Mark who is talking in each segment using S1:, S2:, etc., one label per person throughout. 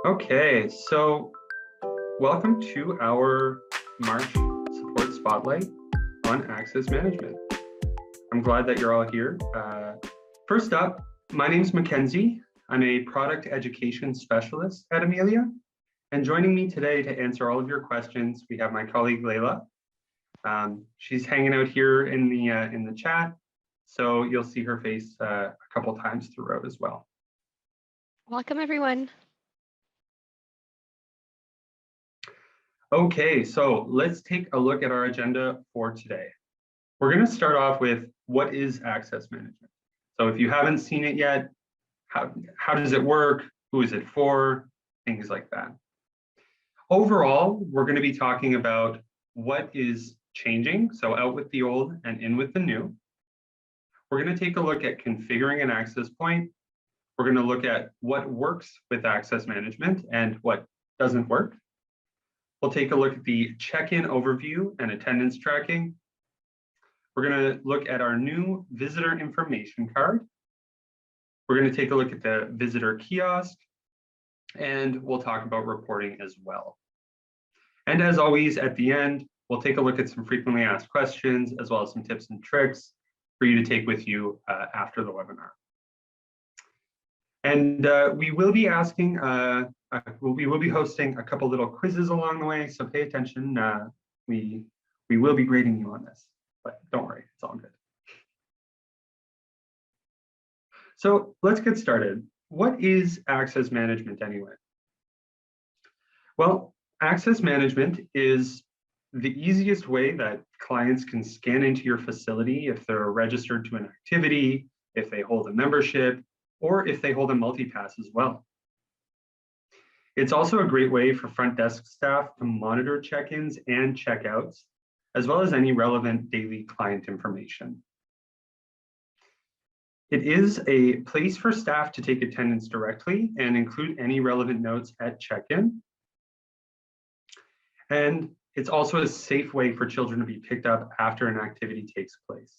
S1: Okay, so welcome to our March Support Spotlight on Access Management. I'm glad that you're all here. First up, my name's Mackenzie. I'm a product education specialist at Amilia. And joining me today to answer all of your questions, we have my colleague Layla. She's hanging out here in the chat, so you'll see her face a couple times throughout as well.
S2: Welcome, everyone.
S1: Okay, so let's take a look at our agenda for today. We're going to start off with what is access management. So if you haven't seen it yet, how does it work? Who is it for? Things like that. Overall, we're going to be talking about what is changing, so out with the old and in with the new. We're going to take a look at configuring an access point. We're going to look at what works with access management and what doesn't work. We'll take a look at the check-in overview and attendance tracking. We're going to look at our new visitor information card. We're going to take a look at the visitor kiosk, and we'll talk about reporting as well. And as always, at the end, we'll take a look at some frequently asked questions, as well as some tips and tricks for you to take with you after the webinar. And we will be asking, we will be hosting a couple little quizzes along the way, so pay attention. We will be grading you on this, but don't worry, it's all good. So let's get started. What is access management anyway? Well, access management is the easiest way that clients can scan into your facility if they're registered to an activity, if they hold a membership, or if they hold a Multipass as well. It's also a great way for front desk staff to monitor check-ins and checkouts, as well as any relevant daily client information. It is a place for staff to take attendance directly and include any relevant notes at check-in. And it's also a safe way for children to be picked up after an activity takes place.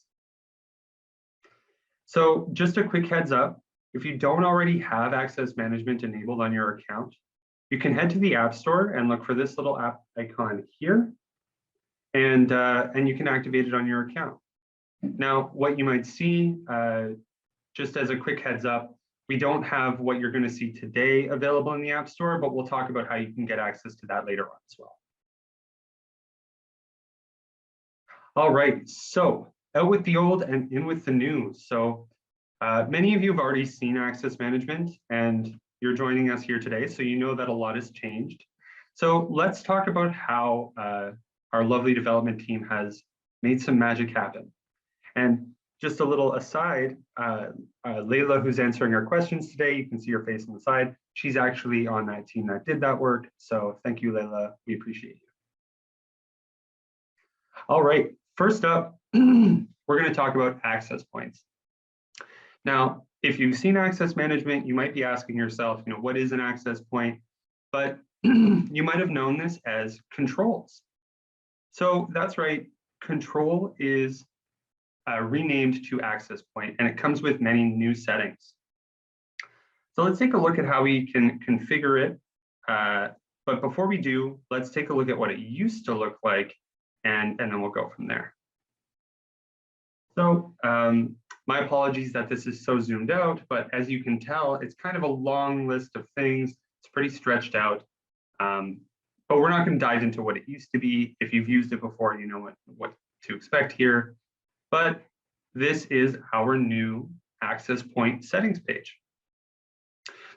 S1: So just a quick heads up, if you don't already have access management enabled on your account, you can head to the App Store and look for this little app icon here, and you can activate it on your account. Now, what you might see, just as a quick heads up, we don't have what you're going to see today available in the App Store, but we'll talk about how you can get access to that later on as well. All right, so out with the old and in with the new. So many of you have already seen access management and you're joining us here today, so you know that a lot has changed. So let's talk about how our lovely development team has made some magic happen. And just a little aside, Layla, who's answering our questions today, you can see her face on the side. She's actually on that team that did that work. So thank you, Layla. We appreciate you. All right, first up, we're going to talk about access points. Now, if you've seen access management, you might be asking yourself, what is an access point? But you might have known this as controls. So that's right, control is renamed to access point, and it comes with many new settings. So let's take a look at how we can configure it. But before we do, let's take a look at what it used to look like, and then we'll go from there. So my apologies that this is so zoomed out, but as you can tell, it's kind of a long list of things. It's pretty stretched out, but we're not going to dive into what it used to be. If you've used it before, you know what to expect here. But this is our new access point settings page.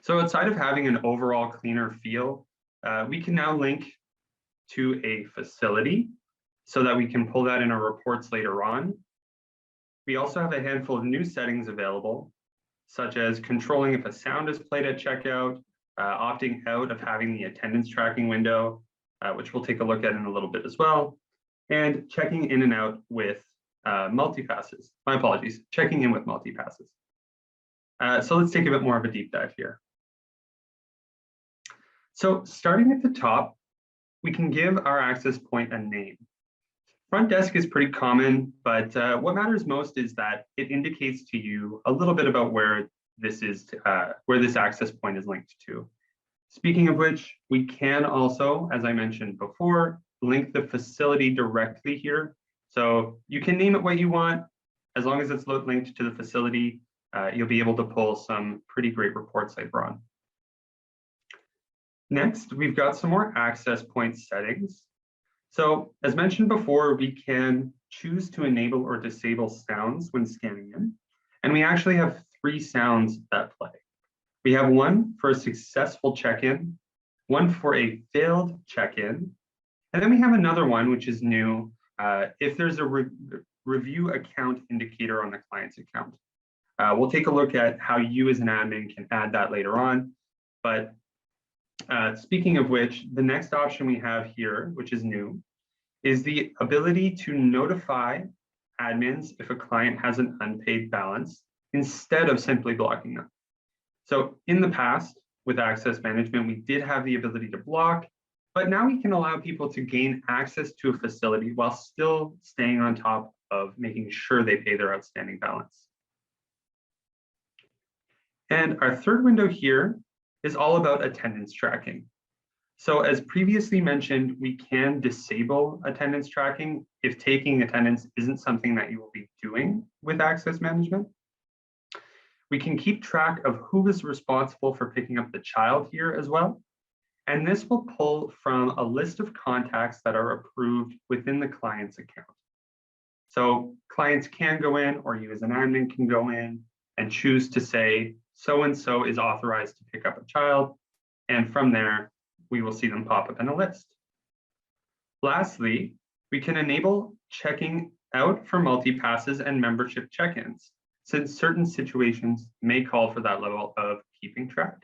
S1: So outside of having an overall cleaner feel, we can now link to a facility so that we can pull that in our reports later on. We also have a handful of new settings available, such as controlling if a sound is played at checkout, opting out of having the attendance tracking window, which we'll take a look at in a little bit as well, and checking in and out with multipasses. My apologies, checking in with multipasses. So let's take a bit more of a deep dive here. So starting at the top, we can give our access point a name. Front desk is pretty common, but what matters most is that it indicates to you a little bit about where this access point is linked to. Speaking of which, we can also, as I mentioned before, link the facility directly here. So you can name it what you want. As long as it's linked to the facility, you'll be able to pull some pretty great reports later on. Next, we've got some more access point settings. So as mentioned before, we can choose to enable or disable sounds when scanning in. And we actually have 3 sounds that play. We have one for a successful check-in, one for a failed check-in, and then we have another one, which is new, if there's a review account indicator on the client's account. We'll take a look at how you as an admin can add that later on. But speaking of which, the next option we have here, which is new, is the ability to notify admins if a client has an unpaid balance instead of simply blocking them. So in the past, with access management, we did have the ability to block, but now we can allow people to gain access to a facility while still staying on top of making sure they pay their outstanding balance. And our third window here is all about attendance tracking. So as previously mentioned, we can disable attendance tracking if taking attendance isn't something that you will be doing with access management. We can keep track of who is responsible for picking up the child here as well. And this will pull from a list of contacts that are approved within the client's account. So clients can go in, or you as an admin can go in and choose to say, so-and-so is authorized to pick up a child. And from there, we will see them pop up in a list. Lastly, we can enable checking out for multi-passes and membership check-ins, since certain situations may call for that level of keeping track.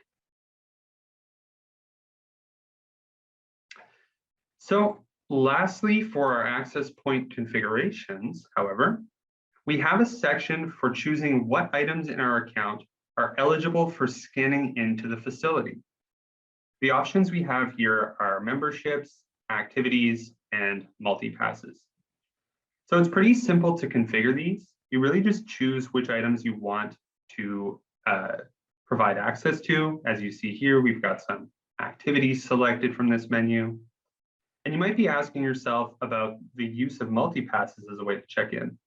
S1: So lastly, for our access point configurations, however, we have a section for choosing what items in our account are eligible for scanning into the facility. The options we have here are memberships, activities, and multi-passes. So it's pretty simple to configure these. You really just choose which items you want to provide access to. As you see here, we've got some activities selected from this menu. And you might be asking yourself about the use of multi-passes as a way to check in.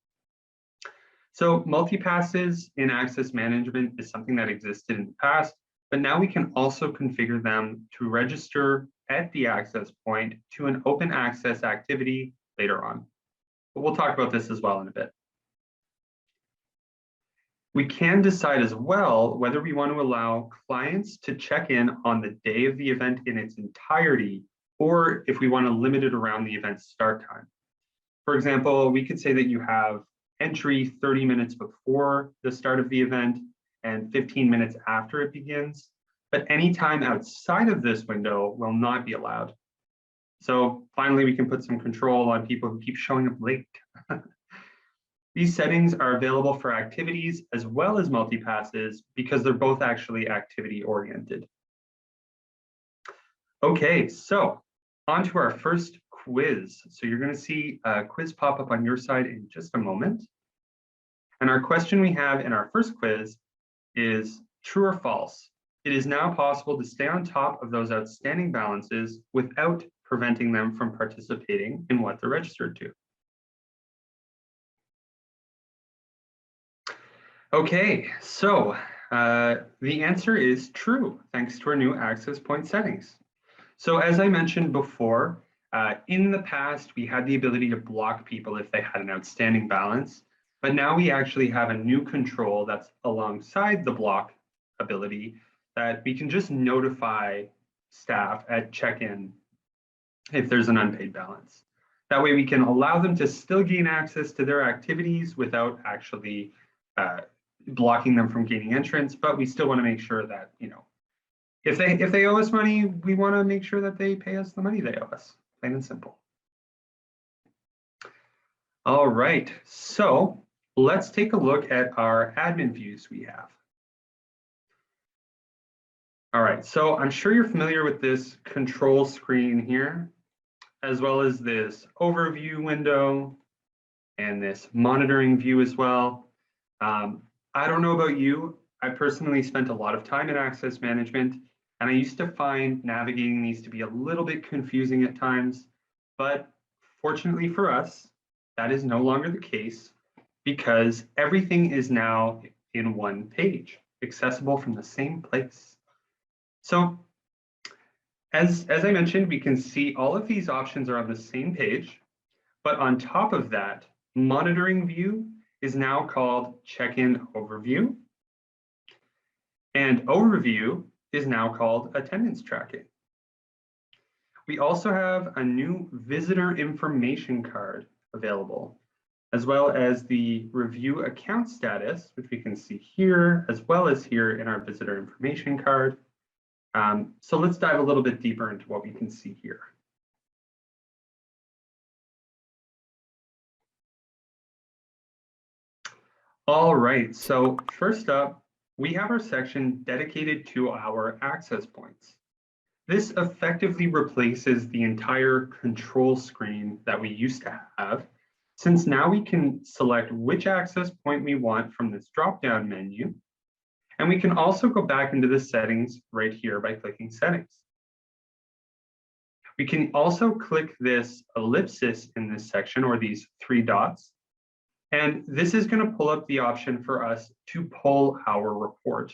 S1: So multi-passes in access management is something that existed in the past, but now we can also configure them to register at the access point to an open access activity later on. But we'll talk about this as well in a bit. We can decide as well whether we want to allow clients to check in on the day of the event in its entirety, or if we want to limit it around the event's start time. For example, we could say that you have entry 30 minutes before the start of the event and 15 minutes after it begins, but any time outside of this window will not be allowed. So finally, we can put some control on people who keep showing up late. These settings are available for activities as well as multi-passes because they're both actually activity oriented. Okay, so on to our first quiz. So you're going to see a quiz pop up on your side in just a moment. And our question we have in our first quiz is true or false. It is now possible to stay on top of those outstanding balances without preventing them from participating in what they're registered to. Okay, so the answer is true, thanks to our new access point settings. So as I mentioned before, in the past, we had the ability to block people if they had an outstanding balance, but now we actually have a new control that's alongside the block ability that we can just notify staff at check-in if there's an unpaid balance. That way we can allow them to still gain access to their activities without actually blocking them from gaining entrance, but we still want to make sure that, you know, if they owe us money, we want to make sure that they pay us the money they owe us, plain and simple. All right, so let's take a look at our admin views we have. All right, so I'm sure you're familiar with this control screen here, as well as this overview window and this monitoring view as well. I don't know about you. I personally spent a lot of time in access management, And I used to find navigating these to be a little bit confusing at times, but fortunately for us, that is no longer the case because everything is now in one page, accessible from the same place. So as I mentioned, we can see all of these options are on the same page, but on top of that, monitoring view is now called check-in overview, and overview is now called attendance tracking. We also have a new visitor information card available, as well as the review account status, which we can see here, as well as here in our visitor information card. So let's dive a little bit deeper into what we can see here. All right, so first up, we have our section dedicated to our access points. This effectively replaces the entire control screen that we used to have, since now we can select which access point we want from this drop-down menu. And we can also go back into the settings right here by clicking settings. We can also click this ellipsis in this section, or these 3 dots. And this is going to pull up the option for us to pull our report.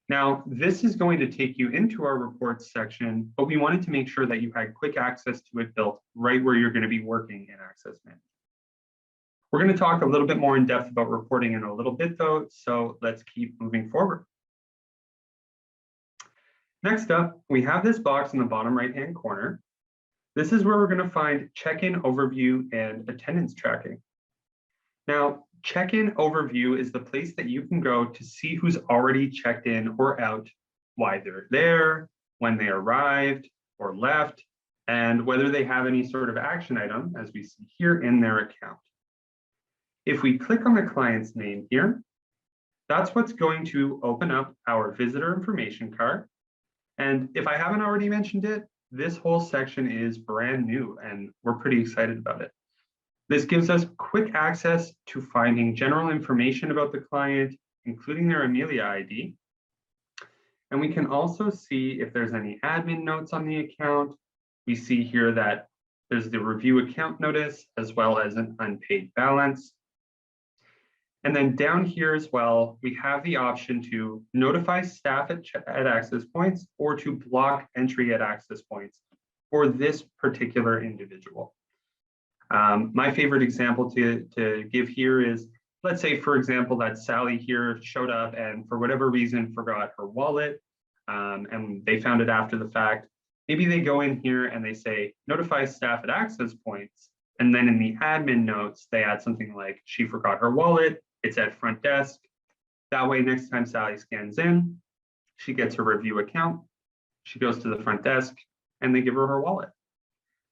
S1: Now, this is going to take you into our reports section, but we wanted to make sure that you had quick access to it built right where you're going to be working in Access Management. We're going to talk a little bit more in depth about reporting in a little bit though, so let's keep moving forward. Next up, we have this box in the bottom right-hand corner. This is where we're going to find check-in overview and attendance tracking. Now, check-in overview is the place that you can go to see who's already checked in or out, why they're there, when they arrived or left, and whether they have any sort of action item, as we see here in their account. If we click on the client's name here, that's what's going to open up our visitor information card. And if I haven't already mentioned it, this whole section is brand new and we're pretty excited about it. This gives us quick access to finding general information about the client, including their Amilia ID. And we can also see if there's any admin notes on the account. We see here that there's the review account notice, as well as an unpaid balance. And then down here as well, we have the option to notify staff at access points or to block entry at access points for this particular individual. My favorite example to give here is, let's say, for example, that Sally here showed up and for whatever reason forgot her wallet, and they found it after the fact. Maybe they go in here and they say, notify staff at access points. And then in the admin notes, they add something like, she forgot her wallet, it's at front desk. That way, next time Sally scans in, she gets her review account, she goes to the front desk, and they give her her wallet.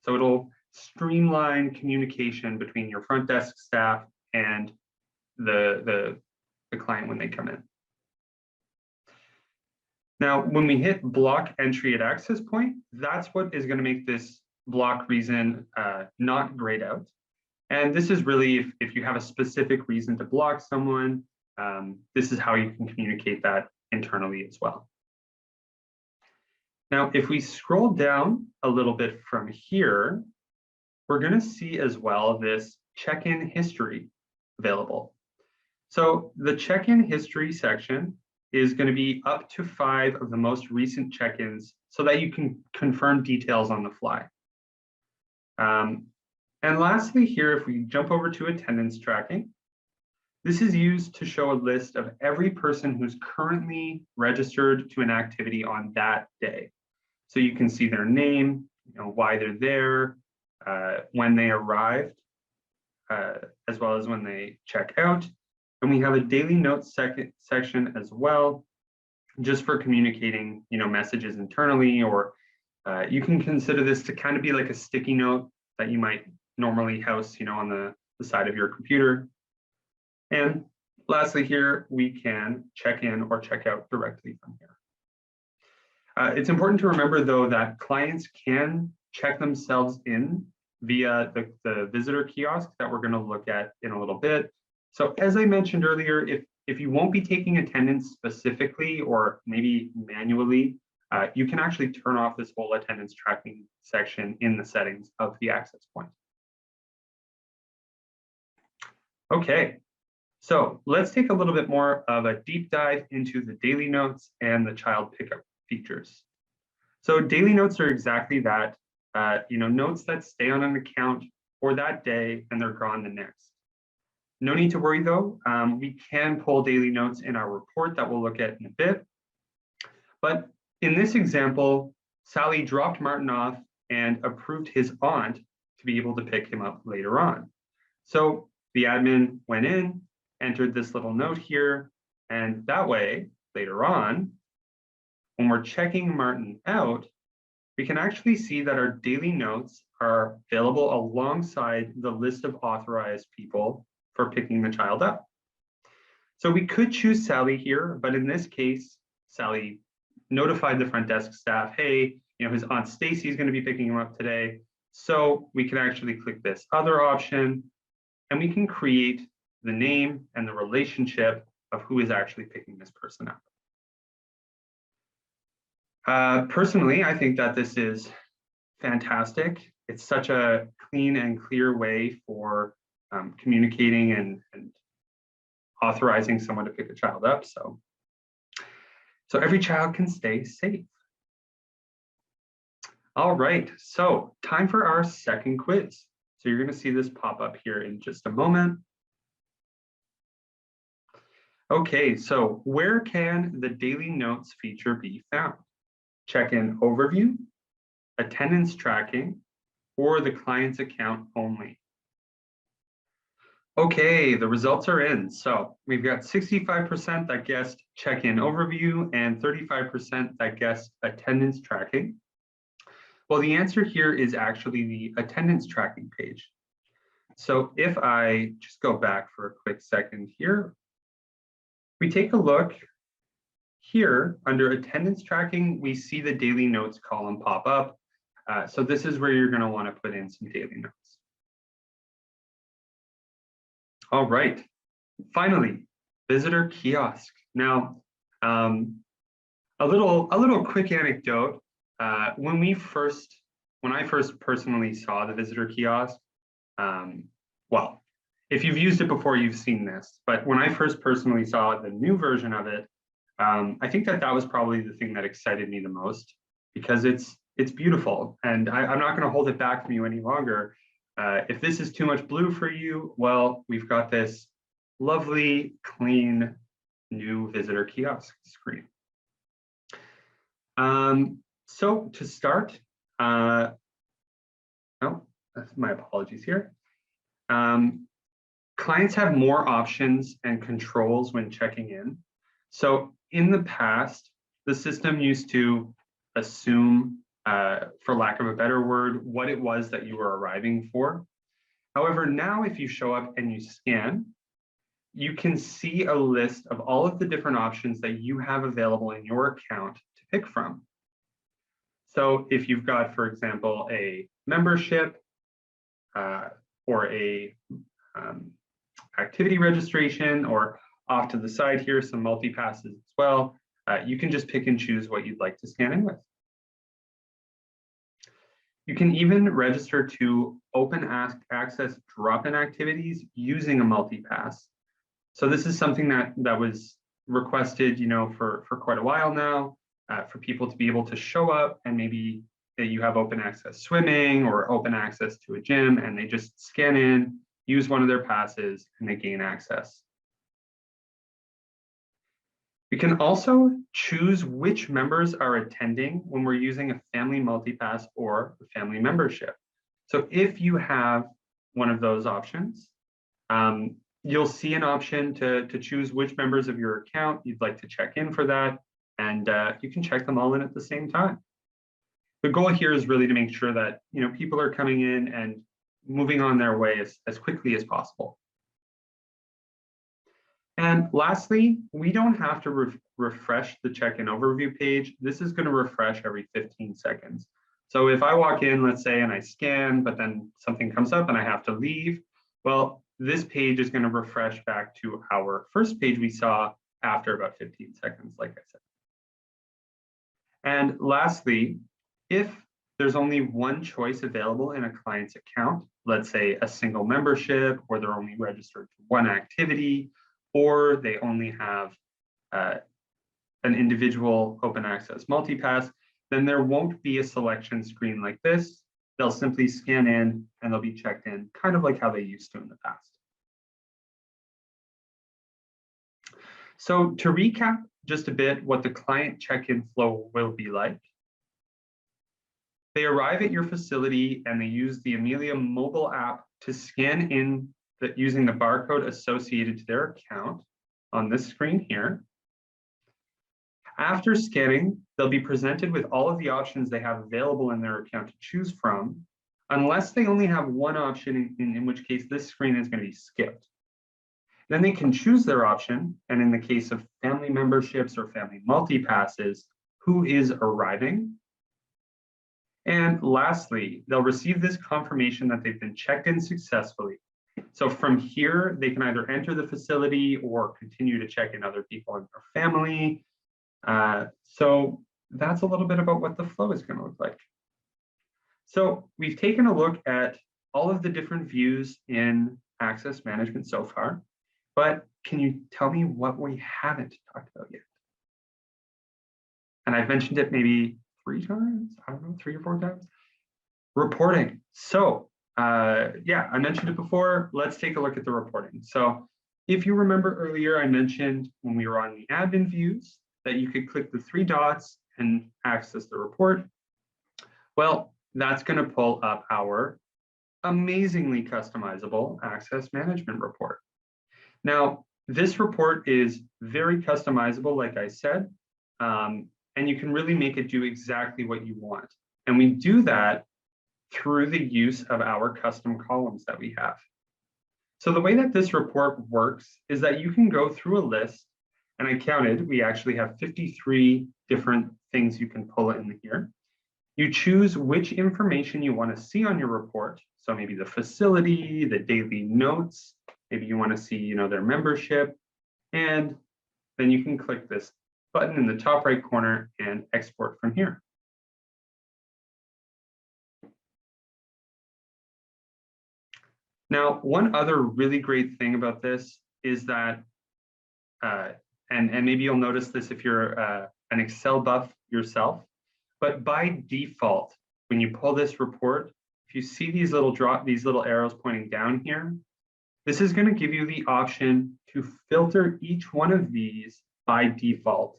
S1: So it'll streamline communication between your front desk staff and the client when they come in. Now, when we hit block entry at access point, that's what is going to make this block reason not grayed out. And this is really if you have a specific reason to block someone, this is how you can communicate that internally as well. Now, if we scroll down a little bit from here, we're going to see as well this check-in history available. So the check-in history section is going to be up to 5 of the most recent check-ins so that you can confirm details on the fly. And lastly here, if we jump over to attendance tracking, this is used to show a list of every person who's currently registered to an activity on that day. So you can see their name, why they're there, when they arrived, as well as when they check out. And we have a daily notes section as well, just for communicating, messages internally, or you can consider this to kind of be like a sticky note that you might normally house, on the side of your computer. And lastly here, we can check in or check out directly from here. It's important to remember though that clients can check themselves in via the visitor kiosk that we're going to look at in a little bit. So as I mentioned earlier, if you won't be taking attendance specifically or maybe manually you can actually turn off this whole attendance tracking section in the settings of the access point. Okay, so let's take a little bit more of a deep dive into the daily notes and the child pickup features. So daily notes are exactly that, notes that stay on an account for that day and they're gone the next. No need to worry though, we can pull daily notes in our report that we'll look at in a bit. But in this example, Sally dropped Martin off and approved his aunt to be able to pick him up later on. So the admin went in, entered this little note here, and that way, later on, when we're checking Martin out, we can actually see that our daily notes are available alongside the list of authorized people for picking the child up. So we could choose Sally here, but in this case, Sally notified the front desk staff, hey, his Aunt Stacy is going to be picking him up today. So we can actually click this other option and we can create the name and the relationship of who is actually picking this person up. Personally, I think that this is fantastic. It's such a clean and clear way for communicating and authorizing someone to pick a child up. So every child can stay safe. All right, so time for our second quiz. So you're going to see this pop up here in just a moment. Okay, so where can the daily notes feature be found? Check-in overview, attendance tracking, or the client's account only. Okay, the results are in. So we've got 65% that guessed check-in overview and 35% that guessed attendance tracking. Well, the answer here is actually the attendance tracking page. So if I just go back for a quick second here, we take a look here under attendance tracking, we see the daily notes column pop up. So this is where you're going to want to put in some daily notes. All right, finally, visitor kiosk. Now, a little quick anecdote. When I first personally saw the visitor kiosk, well, if you've used it before, you've seen this. But when I first personally saw the new version of it, I think that was probably the thing that excited me the most because it's beautiful, and I'm not going to hold it back from you any longer. If this is too much blue for you, well, we've got this lovely, clean, new visitor kiosk screen. So to start, oh, that's my apologies here. Clients have more options and controls when checking in. So in the past, the system used to assume, for lack of a better word, what it was that you were arriving for. However, now if you show up and you scan, you can see a list of all of the different options that you have available in your account to pick from. So if you've got, for example, a membership or a activity registration, or off to the side here, some multi-passes as well, you can just pick and choose what you'd like to scan in with. You can even register to open access drop-in activities using a multi-pass. So this is something that was requested, for quite a while now, for people to be able to show up and maybe that you have open access swimming or open access to a gym, and they just scan in, use one of their passes, and they gain access. We can also choose which members are attending when we're using a family multipass or a family membership. So if you have one of those options, you'll see an option to choose which members of your account you'd like to check in for that, and you can check them all in at the same time. The goal here is really to make sure that people are coming in and moving on their way as quickly as possible. And lastly, we don't have to refresh the check-in overview page. This is going to refresh every 15 seconds. So if I walk in, let's say, and I scan, but then something comes up and I have to leave, well, this page is going to refresh back to our first page we saw after about 15 seconds, like I said. And lastly, if there's only one choice available in a client's account, let's say a single membership, or they're only registered for one activity, or they only have an individual open access multipass, then there won't be a selection screen like this. They'll simply scan in and they'll be checked in, kind of like how they used to in the past. So to recap just a bit what the client check-in flow will be like. They arrive at your facility and they use the Amilia mobile app to scan in using the barcode associated to their account on this screen here. After scanning, they'll be presented with all of the options they have available in their account to choose from, unless they only have one option, in which case this screen is going to be skipped. Then they can choose their option, and in the case of family memberships or family multi-passes, who is arriving. And lastly, they'll receive this confirmation that they've been checked in successfully. So from here, they can either enter the facility or continue to check in other people in their family. So that's a little bit about what the flow is going to look like. So we've taken a look at all of the different views in access management so far, but can you tell me what we haven't talked about yet? And I've mentioned it maybe 3 times, I don't know, 3 or 4 times. Reporting. So yeah, I mentioned it before. Let's take a look at the reporting. So if you remember earlier, I mentioned when we were on the admin views that you could click the 3 dots and access the report. Well, that's going to pull up our amazingly customizable access management report. Now, this report is very customizable, like I said, and you can really make it do exactly what you want. And we do that through the use of our custom columns that we have. So the way that this report works is that you can go through a list, and I counted, we actually have 53 different things you can pull in here. You choose which information you want to see on your report. So maybe the facility, the daily notes, maybe you want to see, their membership, and then you can click this button in the top right corner and export from here. Now, one other really great thing about this is that, and maybe you'll notice this if you're an Excel buff yourself, but by default, when you pull this report, if you see these little arrows pointing down here, this is going to give you the option to filter each one of these by default.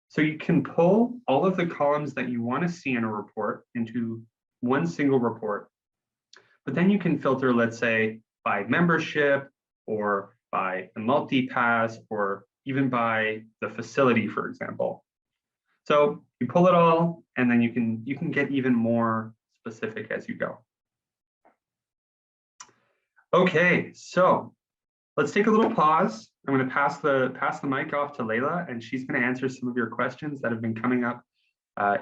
S1: So you can pull all of the columns that you want to see in a report into one single report. But then you can filter, let's say, by membership or by the multi-pass or even by the facility, for example. So you pull it all, and then you can get even more specific as you go. Okay, so let's take a little pause. I'm going to pass the mic off to Layla, and she's going to answer some of your questions that have been coming up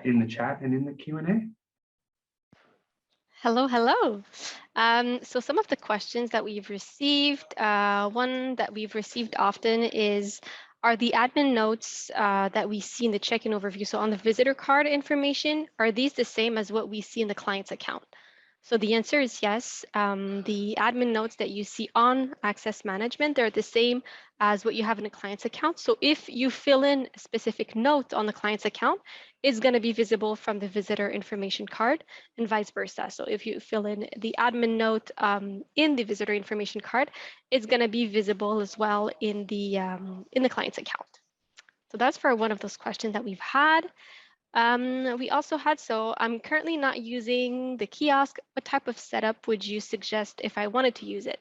S1: in the chat and in the Q&A.
S2: Hello, hello. So some of the questions that we've received, one that we've received often is, are the admin notes that we see in the check-in overview, so on the visitor card information, are these the same as what we see in the client's account? So the answer is yes. The admin notes that you see on Access Management, they're the same as what you have in a client's account. So if you fill in a specific note on the client's account, it's going to be visible from the visitor information card and vice versa. So if you fill in the admin note in the visitor information card, it's going to be visible as well in the client's account. So that's for one of those questions that we've had. We also had, so I'm currently not using the kiosk. What type of setup would you suggest if I wanted to use it?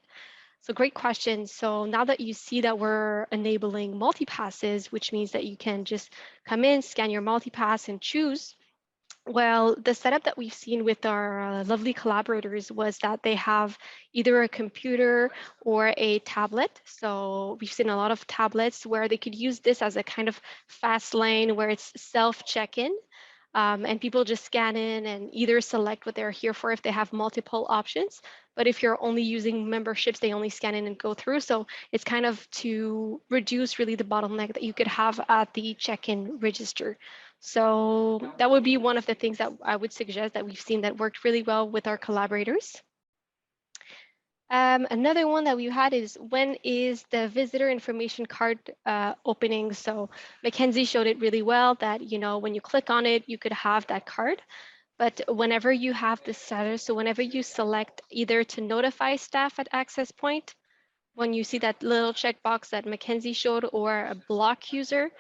S2: So great question. So now that you see that we're enabling multi-passes, which means that you can just come in, scan your multi-pass and choose. Well, the setup that we've seen with our lovely collaborators was that they have either a computer or a tablet. So we've seen a lot of tablets where they could use this as a kind of fast lane where it's self-check-in. And people just scan in and either select what they're here for if they have multiple options. But if you're only using memberships, they only scan in and go through. So it's kind of to reduce really the bottleneck that you could have at the check-in register. So that would be one of the things that I would suggest that we've seen that worked really well with our collaborators. Another one that we had is, when is the visitor information card opening? So Mackenzie showed it really well that, when you click on it, you could have that card. But whenever you have the status, so whenever you select either to notify staff at access point, when you see that little checkbox that Mackenzie showed, or a block user,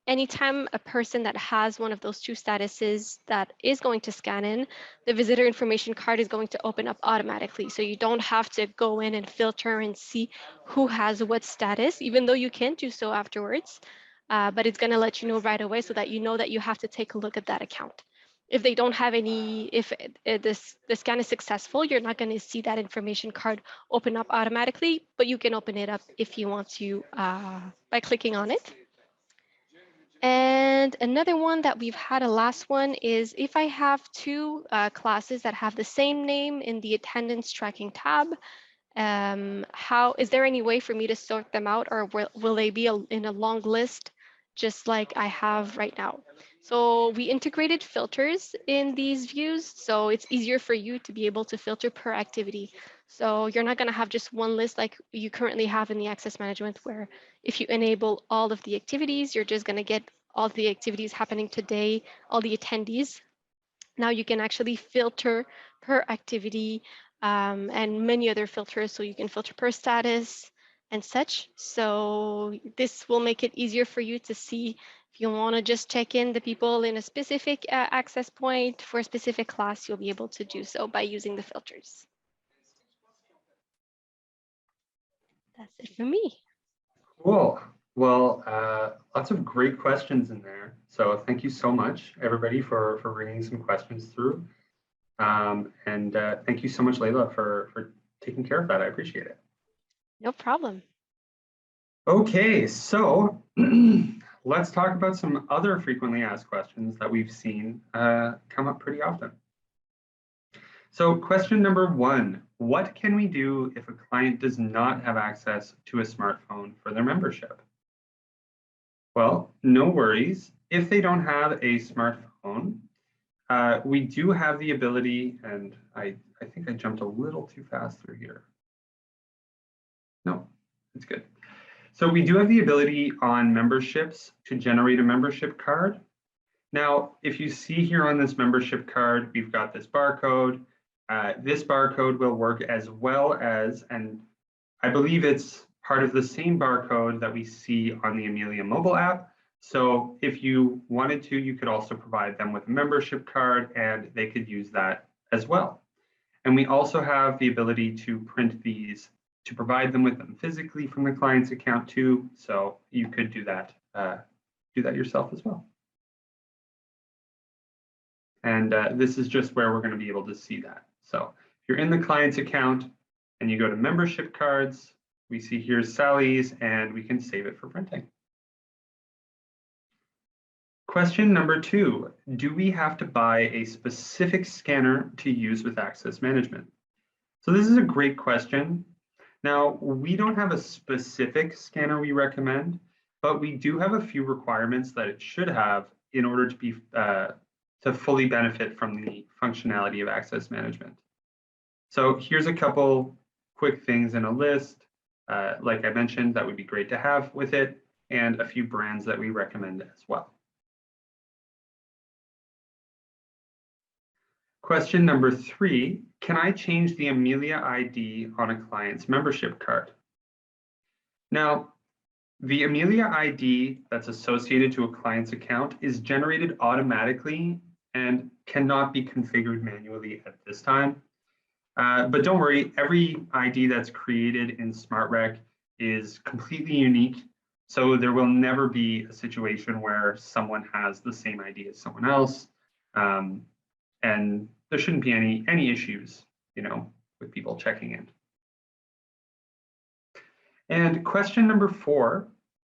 S2: anytime a person that has one of those two statuses that is going to scan in, the visitor information card is going to open up automatically. So you don't have to go in and filter and see who has what status, even though you can do so afterwards. But it's going to let you know right away, so that you know that you have to take a look at that account. If they don't have any, if the scan is successful, you're not going to see that information card open up automatically, but you can open it up if you want to by clicking on it. And another one that we've had, a last one, is if I have two classes that have the same name in the attendance tracking tab, how is there any way for me to sort them out, or will they be in a long list just like I have right now? So we integrated filters in these views, so it's easier for you to be able to filter per activity. So you're not going to have just one list like you currently have in the access management, where if you enable all of the activities, you're just going to get all the activities happening today, all the attendees. Now you can actually filter per activity, and many other filters. So you can filter per status and such. So this will make it easier for you to see if you want to just check in the people in a specific access point for a specific class, you'll be able to do so by using the filters. That's it for me.
S1: Cool. Well, lots of great questions in there. So thank you so much, everybody, for bringing some questions through. And thank you so much, Layla, for taking care of that. I appreciate it.
S2: No problem.
S1: Okay, so let's talk about some other frequently asked questions that we've seen come up pretty often. So question number one, what can we do if a client does not have access to a smartphone for their membership? Well, no worries. If they don't have a smartphone, we do have the ability, and I think I jumped a little too fast through here. No, it's good. So we do have the ability on memberships to generate a membership card. Now, if you see here on this membership card, we've got this barcode. This barcode will work as well as, and I believe it's part of the same barcode that we see on the Amilia mobile app. So if you wanted to, you could also provide them with a membership card and they could use that as well. And we also have the ability to print these to provide them with them physically from the client's account too. So you could do that yourself as well. And this is just where we're going to be able to see that. So if you're in the client's account and you go to membership cards, we see here's Sally's, and we can save it for printing. Question number two, do we have to buy a specific scanner to use with access management? So this is a great question. Now, we don't have a specific scanner we recommend, but we do have a few requirements that it should have in order to be to fully benefit from the functionality of access management. So here's a couple quick things in a list. Like I mentioned, that would be great to have with it, and a few brands that we recommend as well. Question number three, can I change the Amilia ID on a client's membership card? Now, the Amilia ID that's associated to a client's account is generated automatically and cannot be configured manually at this time. But don't worry, every ID that's created in SmartRec is completely unique. So there will never be a situation where someone has the same ID as someone else. And there shouldn't be any issues, with people checking in. And question number four,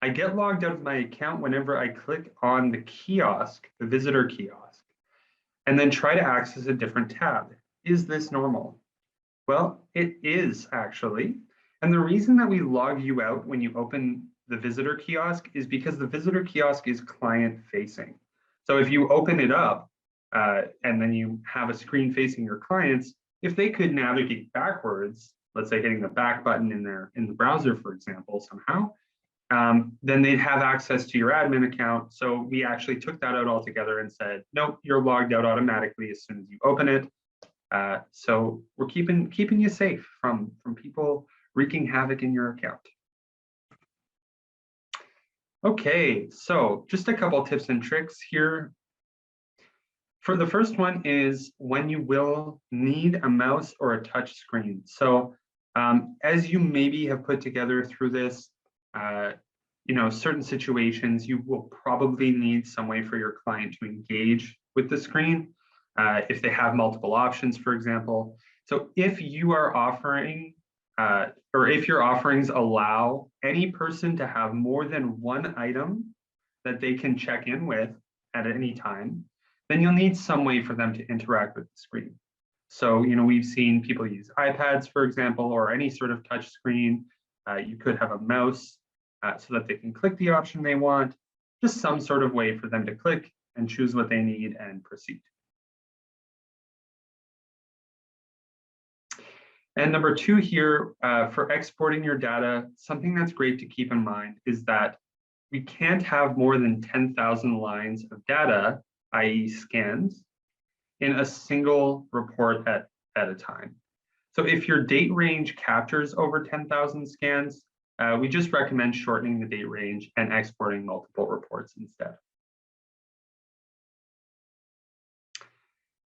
S1: I get logged out of my account whenever I click on the kiosk, the visitor kiosk, and then try to access a different tab. Is this normal? Well, it is actually. And the reason that we log you out when you open the visitor kiosk is because the visitor kiosk is client facing. So if you open it up and then you have a screen facing your clients, if they could navigate backwards, let's say hitting the back button in the browser, for example, somehow, then they'd have access to your admin account. So we actually took that out altogether and said, nope, you're logged out automatically as soon as you open it. So we're keeping you safe from people wreaking havoc in your account. Okay, so just a couple tips and tricks here. For the first one is when you will need a mouse or a touch screen. So as you maybe have put together through this, certain situations, you will probably need some way for your client to engage with the screen if they have multiple options, for example. So if you are offering or if your offerings allow any person to have more than one item that they can check in with at any time, then you'll need some way for them to interact with the screen. So, we've seen people use iPads, for example, or any sort of touch screen. You could have a mouse so that they can click the option they want, just some sort of way for them to click and choose what they need and proceed. And number two here, for exporting your data, something that's great to keep in mind is that we can't have more than 10,000 lines of data, i.e. scans, in a single report at a time. So if your date range captures over 10,000 scans, we just recommend shortening the date range and exporting multiple reports instead.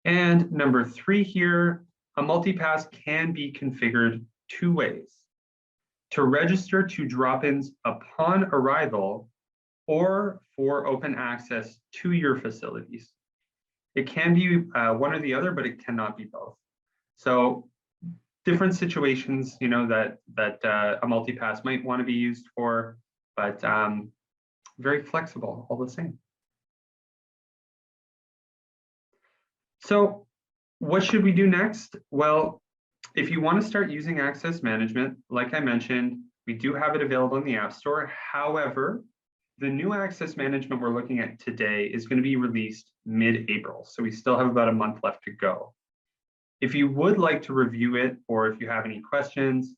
S1: And number three here, a multipass can be configured two ways: to register to drop-ins upon arrival or for open access to your facilities. It can be one or the other, but it cannot be both. So different situations, that a multipass might want to be used for, but very flexible all the same. So what should we do next? Well, if you want to start using access management, like I mentioned, we do have it available in the App Store. However, the new access management we're looking at today is going to be released mid-April. So we still have about a month left to go. If you would like to review it, or if you have any questions,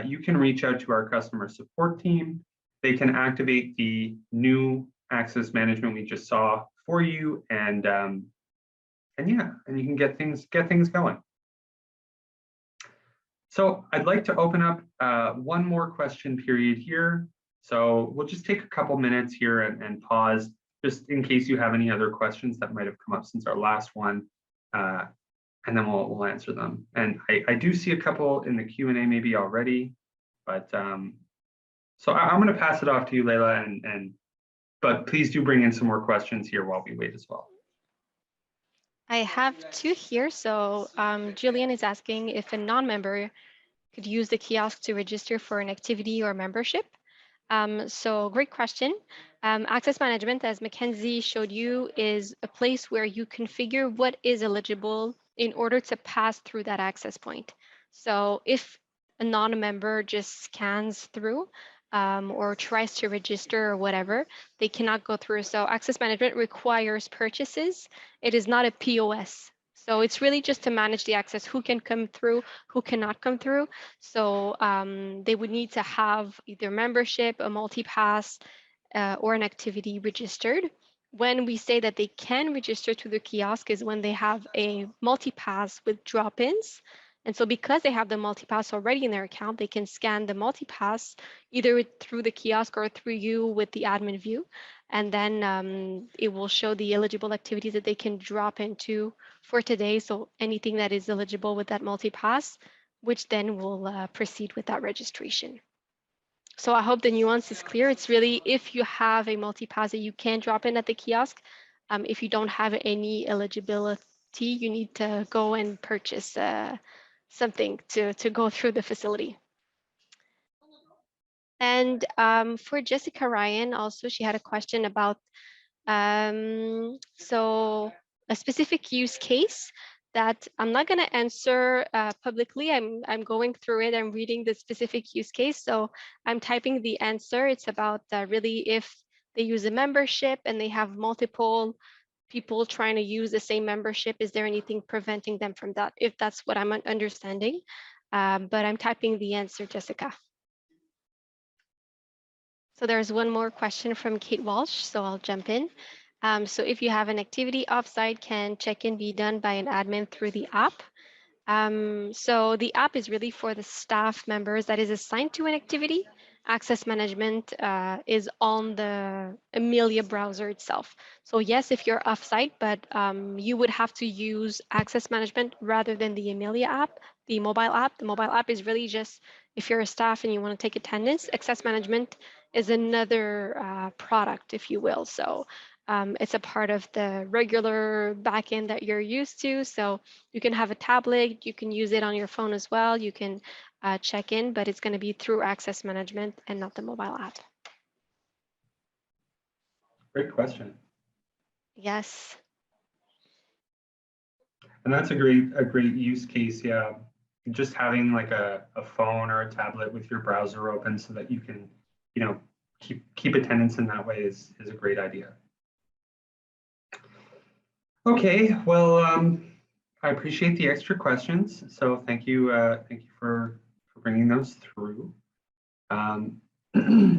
S1: you can reach out to our customer support team. They can activate the new access management we just saw for you, and you can get things going. So I'd like to open up one more question period here. So we'll just take a couple minutes here and pause, just in case you have any other questions that might have come up since our last one, and then we'll answer them. And I do see a couple in the Q&A maybe already, but so I'm going to pass it off to you, Leila, but please do bring in some more questions here while we wait as well.
S2: I have two here. So Julian is asking if a non-member could use the kiosk to register for an activity or membership. So great question. Access management, as Mackenzie showed you, is a place where you configure what is eligible in order to pass through that access point. So if a non-member just scans through or tries to register or whatever, they cannot go through. So access management requires purchases. It is not a POS. So it's really just to manage the access, who can come through, who cannot come through. So they would need to have either membership, a multipass, or an activity registered. When we say that they can register to the kiosk is when they have a multipass with drop-ins. And so because they have the multipass already in their account, they can scan the multipass either through the kiosk or through you with the admin view. And then it will show the eligible activities that they can drop into for today. So anything that is eligible with that multipass, which then will proceed with that registration. So I hope the nuance is clear. It's really if you have a multipass that you can drop in at the kiosk. If you don't have any eligibility, you need to go and purchase something to go through the facility. And for Jessica Ryan, also, she had a question about so a specific use case that I'm not going to answer publicly. I'm going through it. I'm reading the specific use case. So I'm typing the answer. It's about really if they use a membership and they have multiple people trying to use the same membership? Is there anything preventing them from that? If that's what I'm understanding, but I'm typing the answer, Jessica. So there's one more question from Kate Walsh, so I'll jump in. So if you have an activity offsite, can check-in be done by an admin through the app? So the app is really for the staff members that is assigned to an activity. Access management is on the Amilia browser itself. So yes, if you're offsite, but you would have to use access management rather than the Amilia app, the mobile app. The mobile app is really just if you're a staff and you want to take attendance. Access management is another product, if you will. So it's a part of the regular backend that you're used to. So you can have a tablet, you can use it on your phone as well. You can check in, but it's going to be through access management and not the mobile app.
S1: Great question.
S2: Yes.
S1: And that's a great use case. Yeah. Just having like a phone or a tablet with your browser open so that you can, keep attendance in that way is a great idea. Okay, well, I appreciate the extra questions. So thank you for bringing those through.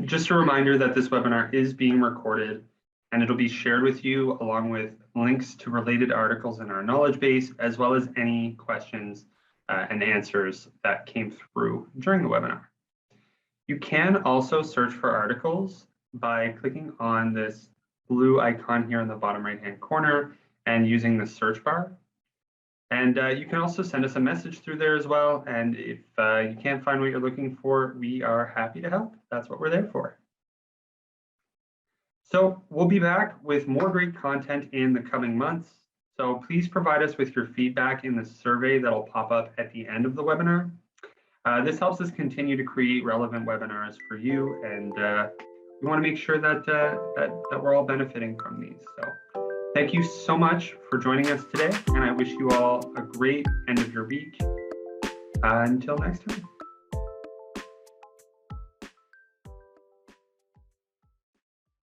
S1: Just a reminder that this webinar is being recorded and it'll be shared with you along with links to related articles in our knowledge base, as well as any questions and answers that came through during the webinar. You can also search for articles by clicking on this blue icon here in the bottom right-hand corner and using the search bar. And you can also send us a message through there as well. And if you can't find what you're looking for, we are happy to help. That's what we're there for. So we'll be back with more great content in the coming months. So please provide us with your feedback in the survey that'll pop up at the end of the webinar. This helps us continue to create relevant webinars for you, and we want to make sure that that we're all benefiting from these. So thank you so much for joining us today, and I wish you all a great end of your week. Until next time.